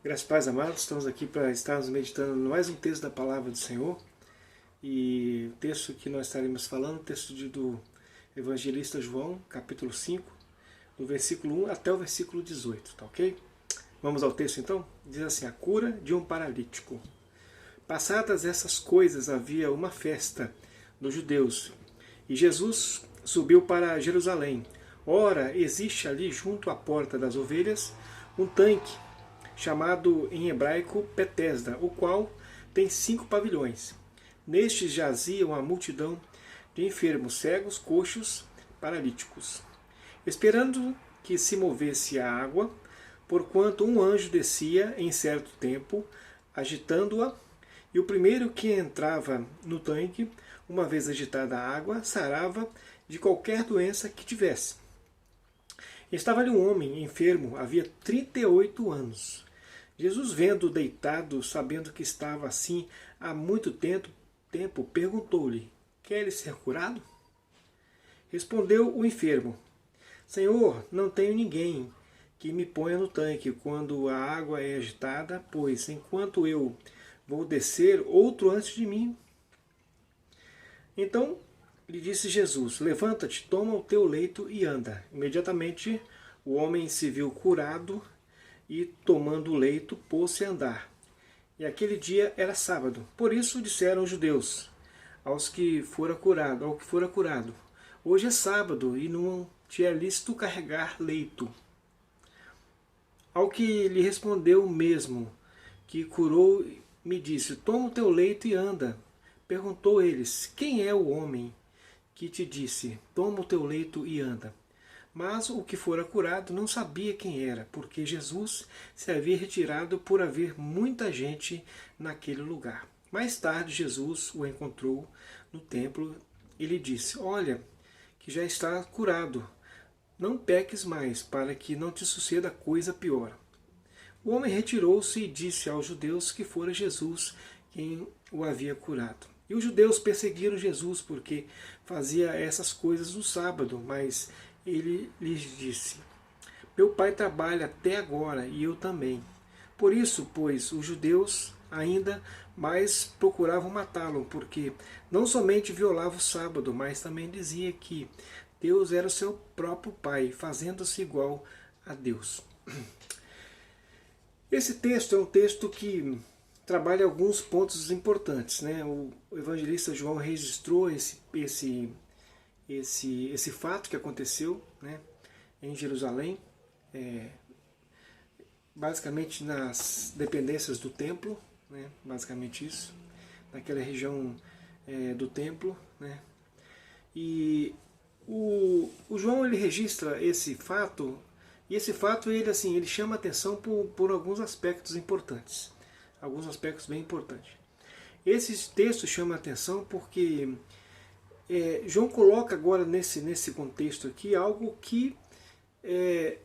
Graças e paz, amados, estamos aqui para estarmos meditando no mais um texto da Palavra do Senhor. E o texto que nós estaremos falando, o texto do Evangelista João, capítulo 5, do versículo 1 até o versículo 18, tá ok? Vamos ao texto então? Diz assim: a cura de um paralítico. Passadas essas coisas, havia uma festa dos judeus, e Jesus subiu para Jerusalém. Ora, existe ali junto à porta das ovelhas um tanque, chamado em hebraico Betesda, o qual tem 5 pavilhões. Nestes jazia uma multidão de enfermos, cegos, coxos, paralíticos, esperando que se movesse a água, porquanto um anjo descia em certo tempo, agitando-a, e o primeiro que entrava no tanque, uma vez agitada a água, sarava de qualquer doença que tivesse. Estava ali um homem enfermo, havia 38 anos. Jesus, vendo-o deitado, sabendo que estava assim há muito tempo, perguntou-lhe: queres ser curado? Respondeu o enfermo: Senhor, não tenho ninguém que me ponha no tanque quando a água é agitada, pois enquanto eu vou descer, outro antes de mim. Então lhe disse Jesus: levanta-te, toma o teu leito e anda. Imediatamente o homem se viu curado e, tomando o leito, pôs-se a andar. E aquele dia era sábado. Por isso disseram os judeus ao que fora curado: hoje é sábado e não te é lícito carregar leito. Ao que lhe respondeu o mesmo que curou, me disse: toma o teu leito e anda. Perguntou eles: quem é o homem que te disse: toma o teu leito e anda? Mas o que fora curado não sabia quem era, porque Jesus se havia retirado por haver muita gente naquele lugar. Mais tarde Jesus o encontrou no templo e lhe disse: olha, que já está curado, não peques mais, para que não te suceda coisa pior. O homem retirou-se e disse aos judeus que fora Jesus quem o havia curado. E os judeus perseguiram Jesus porque fazia essas coisas no sábado, mas ele lhes disse: meu pai trabalha até agora e eu também. Por isso, pois, os judeus ainda mais procuravam matá-lo, porque não somente violava o sábado, mas também dizia que Deus era o seu próprio pai, fazendo-se igual a Deus. Esse texto é um texto que trabalha alguns pontos importantes, né? O evangelista João registrou esse fato que aconteceu, né, em Jerusalém, basicamente nas dependências do templo, né, basicamente isso, naquela região do templo, né. E o João ele registra esse fato, e esse fato ele chama atenção por alguns aspectos importantes, alguns aspectos bem importantes. Esse texto chama atenção porque João coloca agora nesse contexto aqui algo que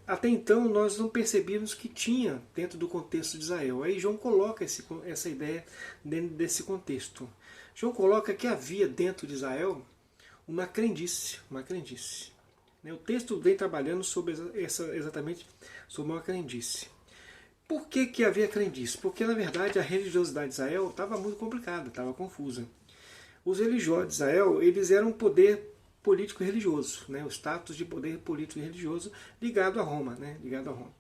até então nós não percebíamos que tinha dentro do contexto de Israel. Aí João coloca essa ideia dentro desse contexto. João coloca que havia dentro de Israel uma crendice. O texto vem trabalhando exatamente sobre uma crendice. Por que havia crendice? Porque na verdade a religiosidade de Israel estava muito complicada, estava confusa. Os religiosos de Israel, eles eram um poder político e religioso, né? O status de poder político e religioso ligado a Roma, né? Ligado a Roma.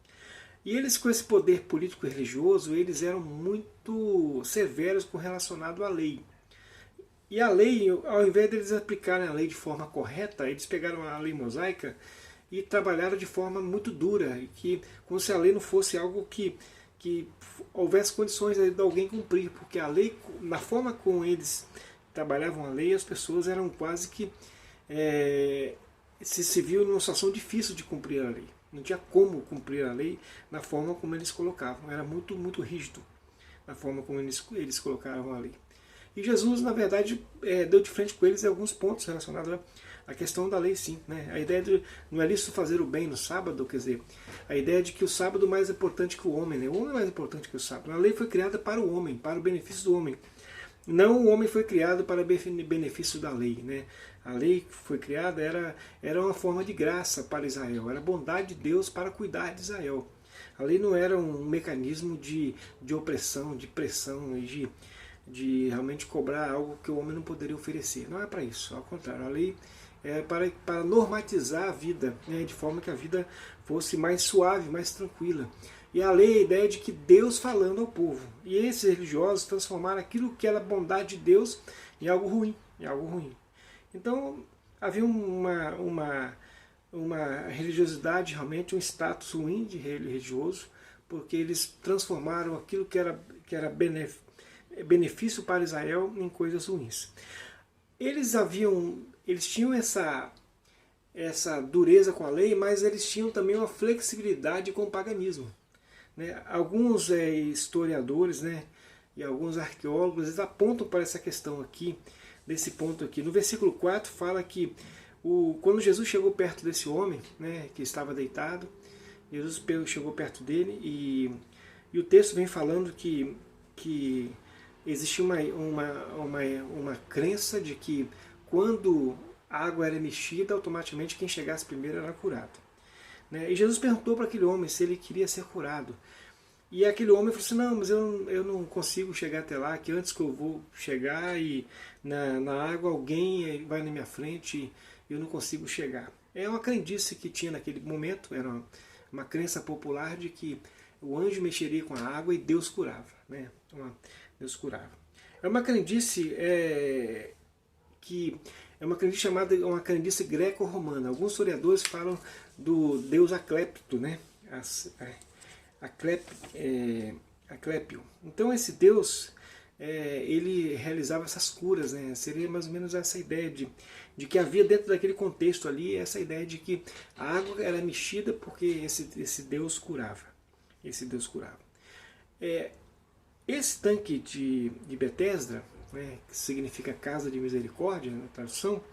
E eles, com esse poder político e religioso, eles eram muito severos com relacionado à lei. E a lei, ao invés de eles aplicarem a lei de forma correta, eles pegaram a lei mosaica e trabalharam de forma muito dura, como se a lei não fosse algo que houvesse condições de alguém cumprir, porque a lei, na forma como eles trabalhavam a lei, as pessoas eram quase que se viam numa situação difícil de cumprir a lei. Não tinha como cumprir a lei na forma como eles colocavam. Era muito, muito rígido na forma como eles colocavam a lei. E Jesus, na verdade, deu de frente com eles em alguns pontos relacionados à questão da lei, sim. Né? A ideia de não é lícito fazer o bem no sábado, quer dizer, a ideia de que o sábado é mais importante que o homem. Né? O homem é mais importante que o sábado. A lei foi criada para o homem, para o benefício do homem. Não o homem foi criado para benefício da lei. Né? A lei que foi criada era uma forma de graça para Israel, era a bondade de Deus para cuidar de Israel. A lei não era um mecanismo de opressão, de pressão e de realmente cobrar algo que o homem não poderia oferecer. Não é para isso, ao contrário. A lei é para normatizar a vida, né, de forma que a vida fosse mais suave, mais tranquila. E a lei é a ideia de que Deus falando ao povo. E esses religiosos transformaram aquilo que era bondade de Deus em algo ruim. Em algo ruim. Então havia uma religiosidade, realmente um status ruim de religioso, porque eles transformaram aquilo que era benefício para Israel em coisas ruins. Eles tinham essa dureza com a lei, mas eles tinham também uma flexibilidade com o paganismo. Né? Alguns historiadores, né, e alguns arqueólogos eles apontam para essa questão aqui, desse ponto aqui. No versículo 4 fala que quando Jesus chegou perto desse homem, né, que estava deitado, Jesus chegou perto dele e o texto vem falando que existia uma crença de que quando a água era mexida, automaticamente quem chegasse primeiro era curado. Né? E Jesus perguntou para aquele homem se ele queria ser curado. E aquele homem falou assim, não, mas eu não consigo chegar até lá, que antes que eu vou chegar e na água alguém vai na minha frente e eu não consigo chegar. É uma crendice que tinha naquele momento, era uma crença popular de que o anjo mexeria com a água e Deus curava. Né? Deus curava. É uma crendice que é uma crendice chamada uma crendice greco-romana. Alguns historiadores falam do deus Aclépito, né? Aclépio. Então esse deus, ele realizava essas curas, né? Seria mais ou menos essa ideia de que havia dentro daquele contexto ali, essa ideia de que a água era mexida porque esse deus curava. Esse deus curava. Esse tanque de Betesda, né, que significa casa de misericórdia na tradução,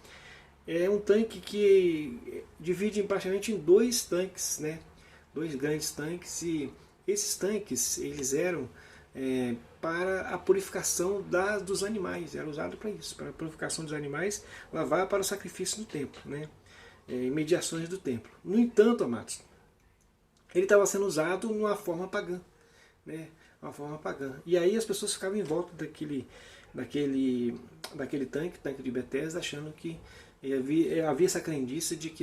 é um tanque que divide praticamente em dois tanques, né, dois grandes tanques, e esses tanques eles eram para a purificação dos animais, era usado para isso, para a purificação dos animais, lavar para o sacrifício no templo, né, mediações do templo. No entanto, amados, ele estava sendo usado numa forma pagã, né, uma forma pagã. E aí as pessoas ficavam em volta daquele tanque de Betesda, achando que havia essa crendice de que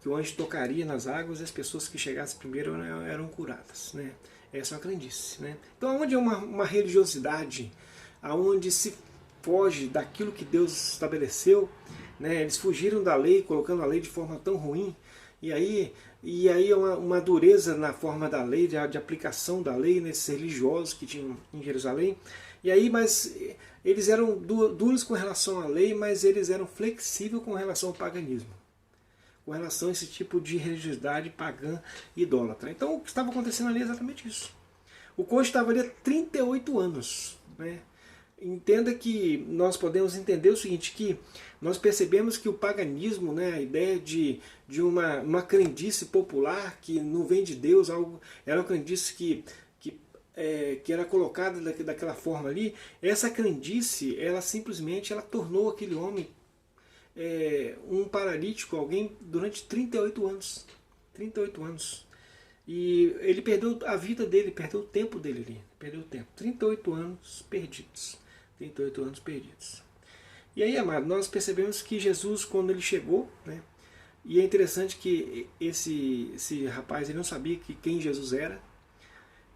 o anjo tocaria nas águas e as pessoas que chegassem primeiro eram curadas. Né? Essa é uma crendice. Né? Então, onde é uma religiosidade, onde se foge daquilo que Deus estabeleceu, né? Eles fugiram da lei, colocando a lei de forma tão ruim, e aí uma dureza na forma da lei, de aplicação da lei, nesses religiosos que tinham em Jerusalém. E aí, mas eles eram duros com relação à lei, mas eles eram flexíveis com relação ao paganismo, com relação a esse tipo de religiosidade pagã e idólatra. Então o que estava acontecendo ali é exatamente isso. O cônjuge estava ali há 38 anos. Né? Entenda que nós podemos entender o seguinte, que nós percebemos que o paganismo, né, a ideia de uma crendice popular que não vem de Deus, era uma crendice que era colocada daquela forma ali, essa crendice, ela simplesmente tornou aquele homem um paralítico, alguém durante 38 anos. 38 anos. E ele perdeu a vida dele, perdeu o tempo dele ali. Perdeu o tempo. 38 anos perdidos. 38 anos perdidos. E aí, amado, nós percebemos que Jesus, quando ele chegou, né, e é interessante que esse rapaz ele não sabia quem Jesus era,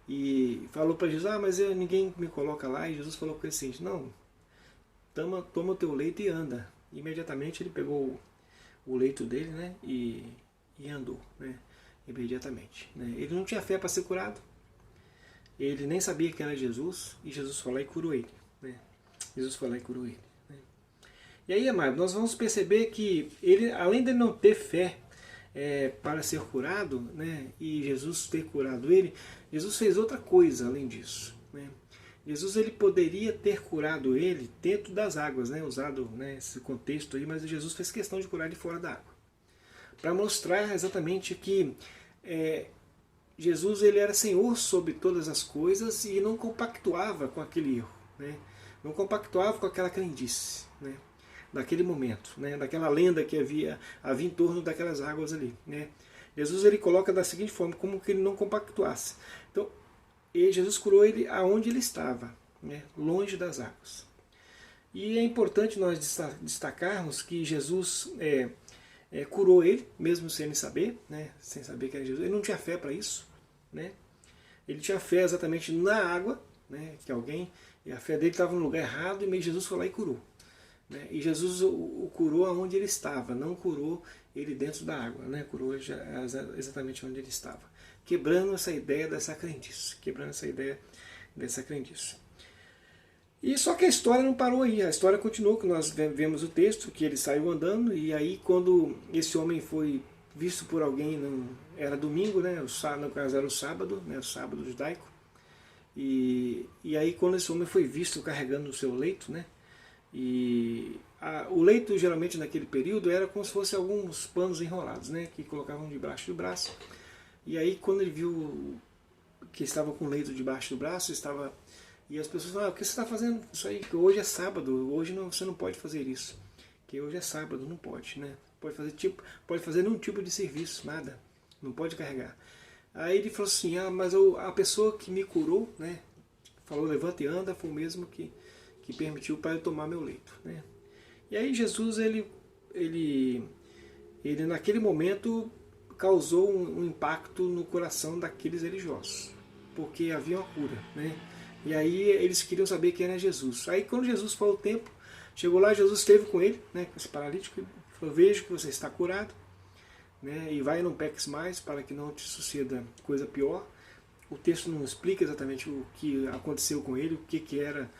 e falou para Jesus, mas ninguém me coloca lá, e Jesus falou para ele assim, não, toma o teu leito e anda. Imediatamente ele pegou o leito dele, né, e andou, né, imediatamente. Né. Ele não tinha fé para ser curado, ele nem sabia que era Jesus, e Jesus foi lá e curou ele. Né. Jesus foi lá e curou ele. Né. E aí, amado, nós vamos perceber que ele, além de não ter fé para ser curado, né, e Jesus ter curado ele, Jesus fez outra coisa além disso. Né. Jesus ele poderia ter curado ele dentro das águas, né, usado, né, esse contexto aí, mas Jesus fez questão de curar ele fora da água, para mostrar exatamente que Jesus ele era Senhor sobre todas as coisas e não compactuava com aquele erro, né, não compactuava com aquela crendice, né, daquele momento, né, daquela lenda que havia em torno daquelas águas ali. Né. Jesus ele coloca da seguinte forma, como que ele não compactuasse. Então, Jesus curou ele aonde ele estava, né, longe das águas. E é importante nós destacarmos que Jesus curou ele, mesmo sem ele saber, né, sem saber que era Jesus. Ele não tinha fé para isso, né? Ele tinha fé exatamente na água, né, que alguém, e a fé dele estava no lugar errado, e Jesus foi lá e curou. Né? E Jesus o curou aonde ele estava, não curou ele dentro da água, né? Curou exatamente onde ele estava. Quebrando essa ideia dessa crendice. Quebrando essa ideia dessa crendice. E só que a história não parou aí, a história continuou, que nós vemos o texto, que ele saiu andando, e aí quando esse homem foi visto por alguém, era domingo, né? No caso era o sábado, né? O sábado judaico, e aí quando esse homem foi visto carregando o seu leito, né? E o leito geralmente naquele período era como se fosse alguns panos enrolados, né? Que colocavam debaixo do braço, e aí quando ele viu que estava com o leito debaixo do braço, e as pessoas falaram, o que você está fazendo isso aí? Que hoje é sábado, hoje você não pode fazer isso. Que hoje é sábado, não pode, né? Pode fazer nenhum tipo de serviço, nada. Não pode carregar. Aí ele falou assim, mas a pessoa que me curou, né? Falou, levanta e anda, foi o mesmo que permitiu para eu tomar meu leito, né? E aí Jesus, ele naquele momento causou um impacto no coração daqueles religiosos. Porque havia uma cura, né? E aí eles queriam saber quem era Jesus. Aí quando Jesus foi ao templo, chegou lá, Jesus esteve com ele, né, com esse paralítico, e falou, vejo que você está curado, né, e vai e não peques mais, para que não te suceda coisa pior. O texto não explica exatamente o que aconteceu com ele, o que era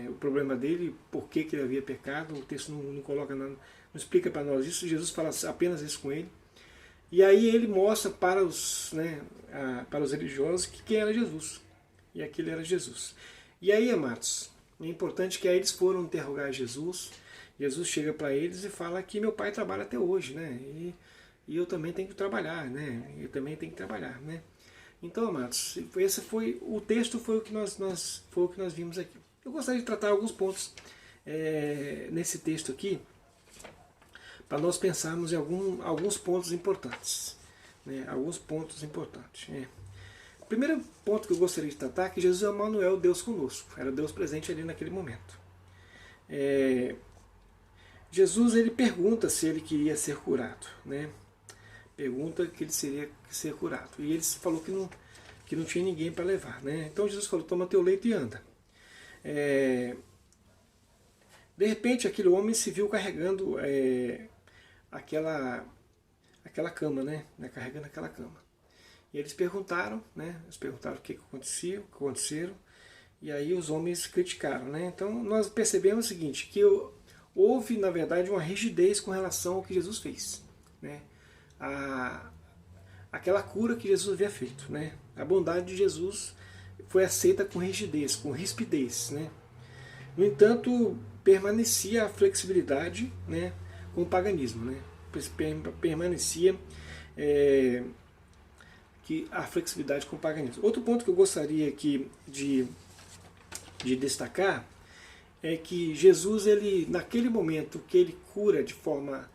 o problema dele, por que ele havia pecado, o texto não coloca nada, não explica para nós isso, Jesus fala apenas isso com ele. E aí ele mostra para os religiosos quem era Jesus. E aquele era Jesus. E aí, amados, é importante que aí eles foram interrogar Jesus. Jesus chega para eles e fala que meu pai trabalha até hoje, né? E eu também tenho que trabalhar, né? Eu também tenho que trabalhar, né? Então, amados, esse foi o texto, foi o que nós vimos aqui. Eu gostaria de tratar alguns pontos nesse texto aqui, para nós pensarmos em alguns pontos importantes, né? Alguns pontos importantes. O primeiro ponto que eu gostaria de tratar é que Jesus é o Emmanuel, Deus conosco. Era Deus presente ali naquele momento. Jesus ele pergunta se ele queria ser curado, né? Pergunta que ele seria ser curado. E ele falou que não tinha ninguém para levar, né? Então Jesus falou, toma teu leito e anda. De repente aquele homem se viu carregando aquela cama, né? Carregando aquela cama. E eles perguntaram, né? Eles perguntaram o que aconteceu, e aí os homens criticaram, né? Então nós percebemos o seguinte, que houve na verdade uma rigidez com relação ao que Jesus fez, né? Aquela cura que Jesus havia feito, né? A bondade de Jesus foi aceita com rigidez, com rispidez, né? No entanto, permanecia a flexibilidade, né, com o paganismo, né? Permanecia a flexibilidade com o paganismo. Outro ponto que eu gostaria aqui de destacar é que Jesus, naquele momento que ele cura de forma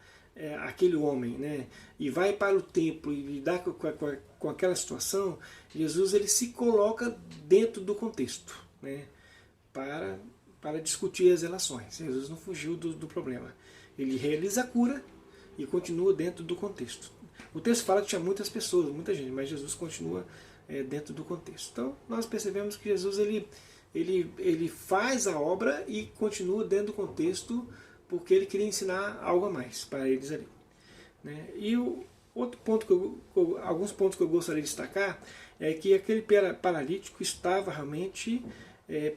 aquele homem, né, e vai para o templo e lidar com aquela situação, Jesus ele se coloca dentro do contexto, né, para discutir as relações. Jesus não fugiu do problema. Ele realiza a cura e continua dentro do contexto. O texto fala que tinha muitas pessoas, muita gente, mas Jesus continua dentro do contexto. Então nós percebemos que Jesus ele faz a obra e continua dentro do contexto, porque ele queria ensinar algo a mais para eles ali, né? E outro ponto alguns pontos que eu gostaria de destacar é que aquele paralítico estava realmente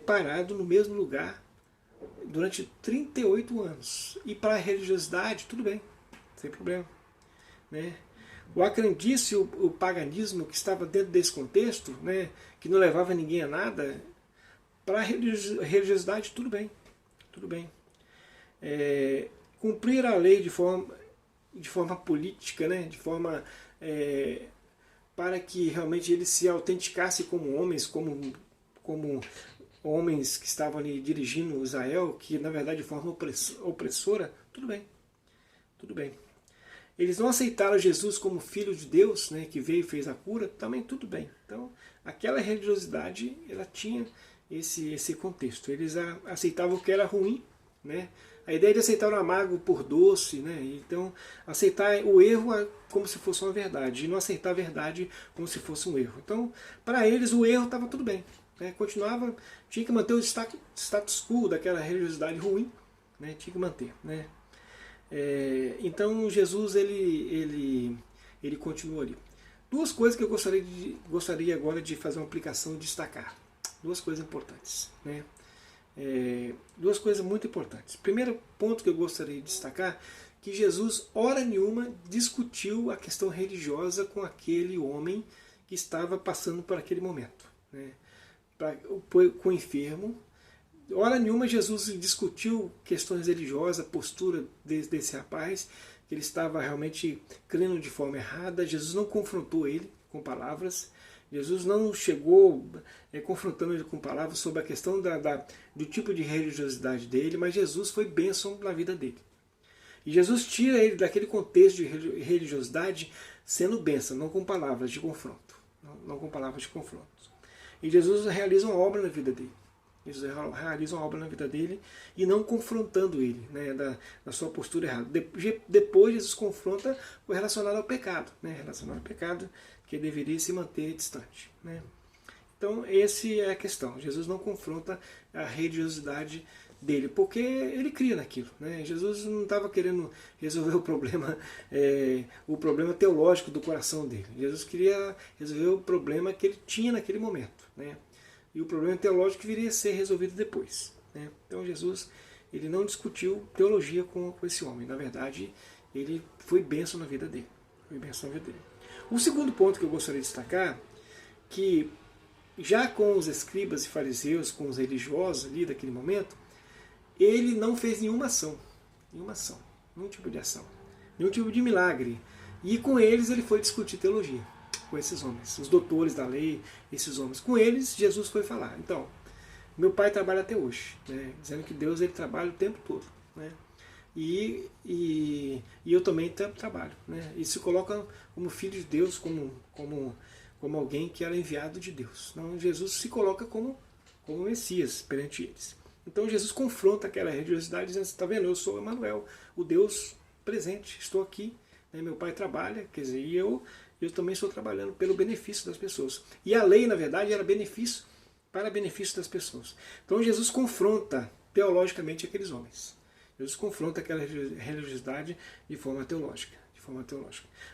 parado no mesmo lugar durante 38 anos. E para a religiosidade, tudo bem, sem problema, né? O acrendice, o paganismo que estava dentro desse contexto, né, que não levava ninguém a nada, para a religiosidade, tudo bem. Tudo bem. Cumprir a lei de forma política, né, de forma para que realmente eles se autenticassem como homens, como homens que estavam ali dirigindo Israel, que na verdade de forma opressora, tudo bem. Tudo bem. eles não aceitaram Jesus como Filho de Deus, né, que veio e fez a cura, também tudo bem. Então, aquela religiosidade, ela tinha esse contexto. Eles aceitavam o que era ruim, né? A ideia de aceitar o amargo por doce, né? Então, aceitar o erro como se fosse uma verdade, e não aceitar a verdade como se fosse um erro. Então, para eles, o erro estava tudo bem, né? Continuava, tinha que manter o status quo daquela religiosidade ruim, né? Tinha que manter, né? Então, Jesus, ele continua ali. Duas coisas que eu gostaria agora de fazer uma aplicação e destacar. Duas coisas importantes, né? Duas coisas muito importantes. Primeiro ponto que eu gostaria de destacar, que Jesus, hora nenhuma, discutiu a questão religiosa com aquele homem que estava passando por aquele momento, né? Com o enfermo. Hora nenhuma Jesus discutiu questões religiosas, a postura desse rapaz, que ele estava realmente crendo de forma errada. Jesus não confrontou ele com palavras. Jesus não chegou confrontando ele com palavras sobre a questão do tipo de religiosidade dele, mas Jesus foi bênção na vida dele. E Jesus tira ele daquele contexto de religiosidade sendo bênção, não com palavras de confronto. Não com palavras de confronto. E Jesus realiza uma obra na vida dele. Jesus realiza uma obra na vida dele e não confrontando ele, né, da sua postura errada. Depois Jesus confronta o relacionado ao pecado, né, relacionado ao pecado, que deveria se manter distante, né. Então, essa é a questão. Jesus não confronta a religiosidade dele, porque ele cria naquilo, né. Jesus não estava querendo resolver o problema teológico do coração dele. Jesus queria resolver o problema que ele tinha naquele momento, né. E o problema teológico viria a ser resolvido depois, né? Então Jesus, ele não discutiu teologia com esse homem. Na verdade, ele foi bênção na vida dele. Foi bênção na vida dele. O segundo ponto que eu gostaria de destacar, que já com os escribas e fariseus, com os religiosos ali daquele momento, ele não fez nenhuma ação, nenhum tipo de ação, nenhum tipo de milagre. E com eles ele foi discutir teologia, com esses homens, os doutores da lei, esses homens. Com eles, Jesus foi falar. Então, meu pai trabalha até hoje, né, dizendo que Deus ele trabalha o tempo todo, né, e eu também trabalho, né, e se coloca como filho de Deus, como alguém que era enviado de Deus. Então, Jesus se coloca como Messias perante eles. Então, Jesus confronta aquela religiosidade, dizendo: está vendo, eu sou Emanuel, o Deus presente, estou aqui, né, meu pai trabalha, quer dizer, e eu também estou trabalhando pelo benefício das pessoas. E a lei, na verdade, era para benefício das pessoas. Então Jesus confronta teologicamente aqueles homens. Jesus confronta aquela religiosidade de forma teológica.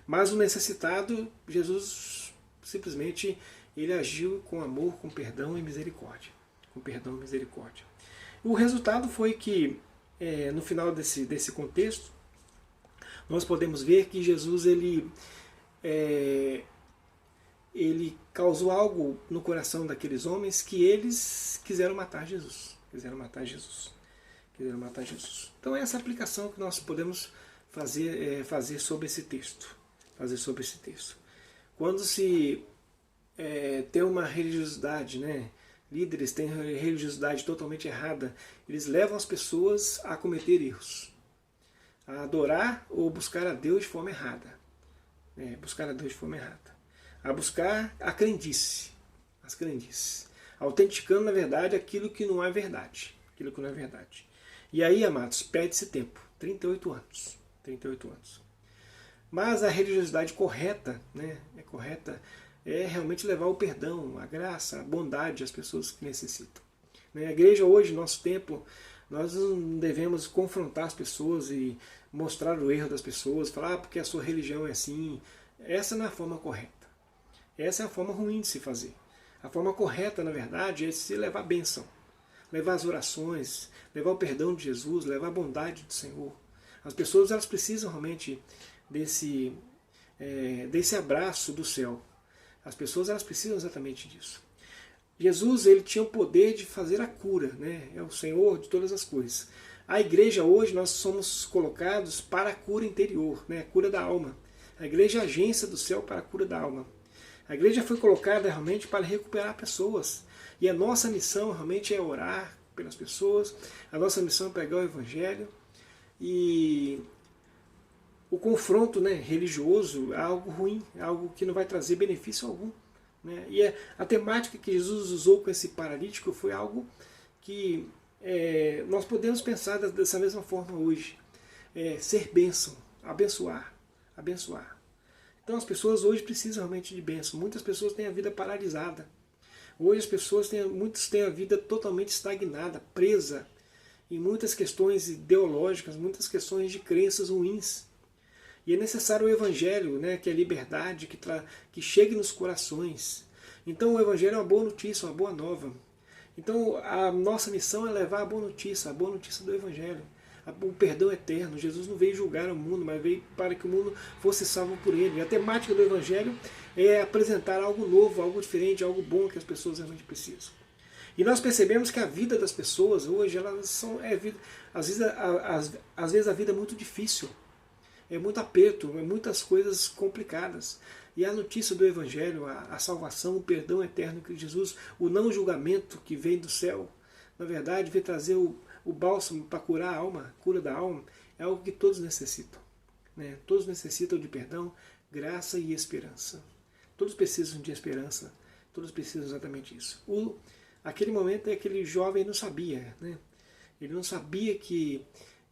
Mas o necessitado, Jesus simplesmente ele agiu com amor, com perdão e misericórdia. O resultado foi que, no final desse contexto, nós podemos ver que Jesus ele causou algo no coração daqueles homens que eles quiseram matar Jesus. Então essa é a aplicação que nós podemos fazer sobre esse texto. Quando se tem uma religiosidade, né, líderes têm religiosidade totalmente errada, eles levam as pessoas a cometer erros, a adorar ou buscar a Deus de forma errada. A buscar a crendice, autenticando na verdade aquilo que não é verdade. E aí, amados, perde-se tempo, 38 anos. Mas a religiosidade correta, né, é realmente levar o perdão, a graça, a bondade às pessoas que necessitam. A igreja hoje, nosso tempo, nós não devemos confrontar as pessoas e mostrar o erro das pessoas, falar porque a sua religião é assim. Essa não é a forma correta. Essa é a forma ruim de se fazer. A forma correta, na verdade, é se levar a bênção, levar as orações, levar o perdão de Jesus, levar a bondade do Senhor. As pessoas elas precisam realmente desse abraço do céu. As pessoas elas precisam exatamente disso. Jesus ele tinha o poder de fazer a cura, né? É o Senhor de todas as coisas. A igreja hoje nós somos colocados para a cura interior, né? A cura da alma. A igreja é a agência do céu para a cura da alma. A igreja foi colocada realmente para recuperar pessoas. E a nossa missão realmente é orar pelas pessoas. A nossa missão é pregar o Evangelho. E o confronto, né, religioso é algo ruim, é algo que não vai trazer benefício algum. Né? E a temática que Jesus usou com esse paralítico foi algo que nós podemos pensar dessa mesma forma hoje. Ser bênção, abençoar, abençoar. Então as pessoas hoje precisam realmente de bênção. Muitas pessoas têm a vida paralisada. Hoje as pessoas muitos têm a vida totalmente estagnada, presa em muitas questões ideológicas, muitas questões de crenças ruins. E é necessário o Evangelho, né, que é a liberdade, que chegue nos corações. Então o Evangelho é uma boa notícia, uma boa nova. Então a nossa missão é levar a boa notícia do Evangelho. O perdão eterno. Jesus não veio julgar o mundo, mas veio para que o mundo fosse salvo por ele. E a temática do Evangelho é apresentar algo novo, algo diferente, algo bom que as pessoas realmente precisam. E nós percebemos que a vida das pessoas hoje, às vezes a vida é muito difícil. É muito aperto, é muitas coisas complicadas. E a notícia do Evangelho, a salvação, o perdão eterno que Jesus, o não julgamento que vem do céu, na verdade, vem trazer o bálsamo para curar a alma, cura da alma, é algo que todos necessitam. Né? Todos necessitam de perdão, graça e esperança. Todos precisam de esperança, todos precisam exatamente isso. Aquele momento é que aquele jovem não sabia, né? Ele não sabia que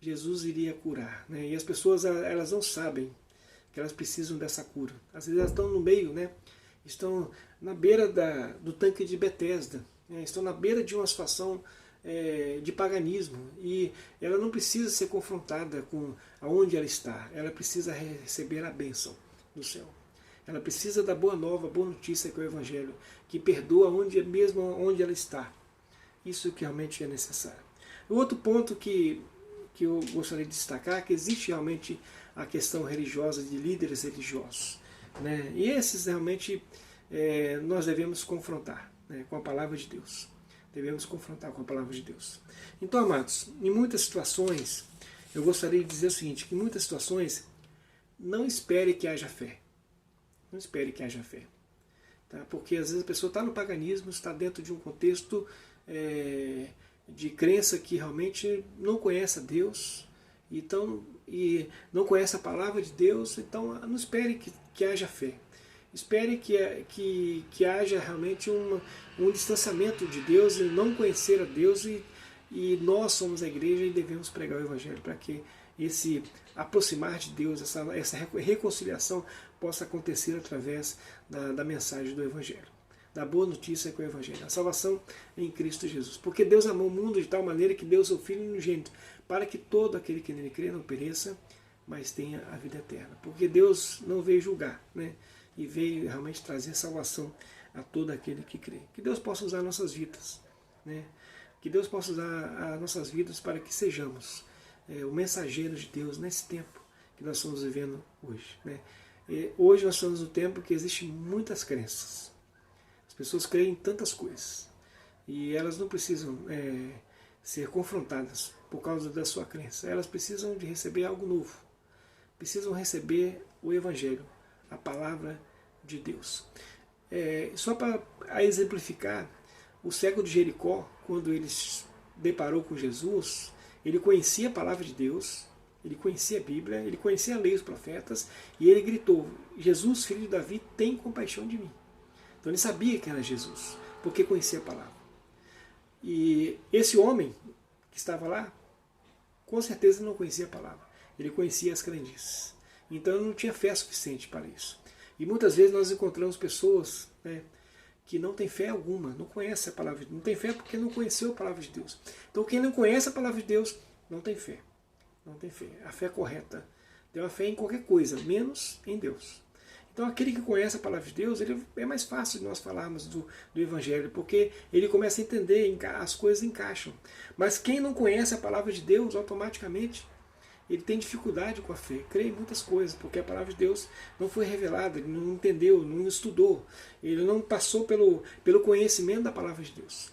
Jesus iria curar. Né? E as pessoas elas não sabem que elas precisam dessa cura. Às vezes elas estão no meio, né? Estão na beira do tanque de Betesda, né? Estão na beira de uma situação de paganismo, e ela não precisa ser confrontada com aonde ela está, ela precisa receber a bênção do céu. Ela precisa da boa nova, boa notícia que é o Evangelho, que perdoa mesmo onde ela está. Isso que realmente é necessário. O outro ponto que eu gostaria de destacar é que existe realmente a questão religiosa de líderes religiosos. Né? E esses realmente nós devemos confrontar, né, com a palavra de Deus. Devemos confrontar com a palavra de Deus. Então, amados, em muitas situações, eu gostaria de dizer o seguinte, que em muitas situações, não espere que haja fé. Não espere que haja fé. Tá? Porque às vezes a pessoa está no paganismo, está dentro de um contexto de crença que realmente não conhece a Deus, então, e não conhece a palavra de Deus, então não espere que haja fé. Espere que haja realmente um distanciamento de Deus e não conhecer a Deus, e nós somos a igreja e devemos pregar o Evangelho para que esse aproximar de Deus, essa reconciliação possa acontecer através da mensagem do Evangelho, da boa notícia com o Evangelho, a salvação em Cristo Jesus. Porque Deus amou o mundo de tal maneira que deu o seu Filho unigênito, para que todo aquele que nele crê não pereça, mas tenha a vida eterna. Porque Deus não veio julgar, né? E veio realmente trazer salvação a todo aquele que crê. Que Deus possa usar nossas vidas, né? Que Deus possa usar as nossas vidas para que sejamos o mensageiro de Deus nesse tempo que nós estamos vivendo hoje, né? Hoje nós estamos no tempo que existem muitas crenças. As pessoas creem em tantas coisas e elas não precisam ser confrontadas por causa da sua crença. Elas precisam de receber algo novo. Precisam receber o Evangelho, a palavra de Deus. Só para exemplificar, o cego de Jericó, quando ele se deparou com Jesus, ele conhecia a palavra de Deus, ele conhecia a Bíblia, ele conhecia a lei dos profetas, e ele gritou: Jesus, filho de Davi, tem compaixão de mim. Então ele sabia que era Jesus, porque conhecia a palavra. E esse homem que estava lá, com certeza não conhecia a palavra, ele conhecia as crendices. Então ele não tinha fé suficiente para isso. E muitas vezes nós encontramos pessoas, né, que não têm fé alguma, não conhecem a palavra de Deus, não tem fé porque não conheceu a palavra de Deus. Então quem não conhece a palavra de Deus não tem fé. Não tem fé. A fé correta tem uma fé em qualquer coisa, menos em Deus. Então aquele que conhece a palavra de Deus, é mais fácil de nós falarmos do Evangelho, porque ele começa a entender, as coisas encaixam. Mas quem não conhece a palavra de Deus, automaticamente ele tem dificuldade com a fé, crê em muitas coisas, porque a palavra de Deus não foi revelada, ele não entendeu, não estudou, ele não passou pelo conhecimento da palavra de Deus.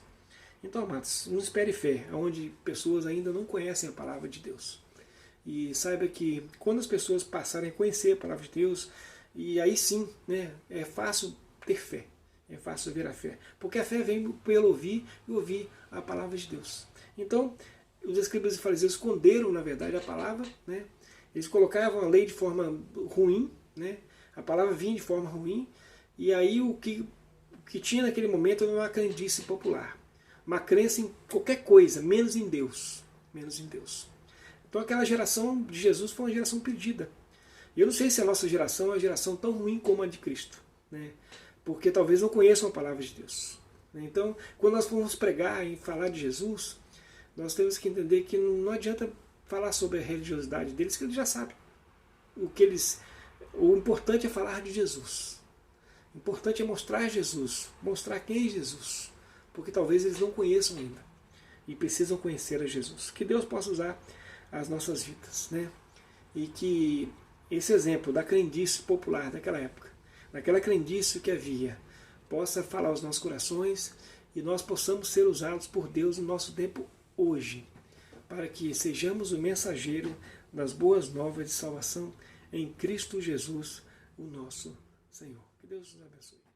Então, amados, não espere fé, onde pessoas ainda não conhecem a palavra de Deus. E saiba que quando as pessoas passarem a conhecer a palavra de Deus, e aí sim, né, é fácil ter fé, é fácil ver a fé, porque a fé vem pelo ouvir e ouvir a palavra de Deus. Então, os escribas e fariseus esconderam, na verdade, a palavra, né, Eles colocavam a lei de forma ruim, né? A palavra vinha de forma ruim, e aí o que tinha naquele momento era uma crendice popular. Uma crença em qualquer coisa, menos em Deus. Menos em Deus. Então aquela geração de Jesus foi uma geração perdida. E eu não sei se a nossa geração é uma geração tão ruim como a de Cristo, né? Porque talvez não conheçam a palavra de Deus. Então, quando nós formos pregar e falar de Jesus, nós temos que entender que não adianta falar sobre a religiosidade deles, que eles já sabem. O importante é falar de Jesus. O importante é mostrar Jesus, mostrar quem é Jesus. Porque talvez eles não conheçam ainda. E precisam conhecer a Jesus. Que Deus possa usar as nossas vidas, né? E que esse exemplo da crendice popular daquela época, daquela crendice que havia, possa falar aos nossos corações e nós possamos ser usados por Deus no nosso tempo hoje, para que sejamos o mensageiro das boas novas de salvação em Cristo Jesus, o nosso Senhor. Que Deus nos abençoe.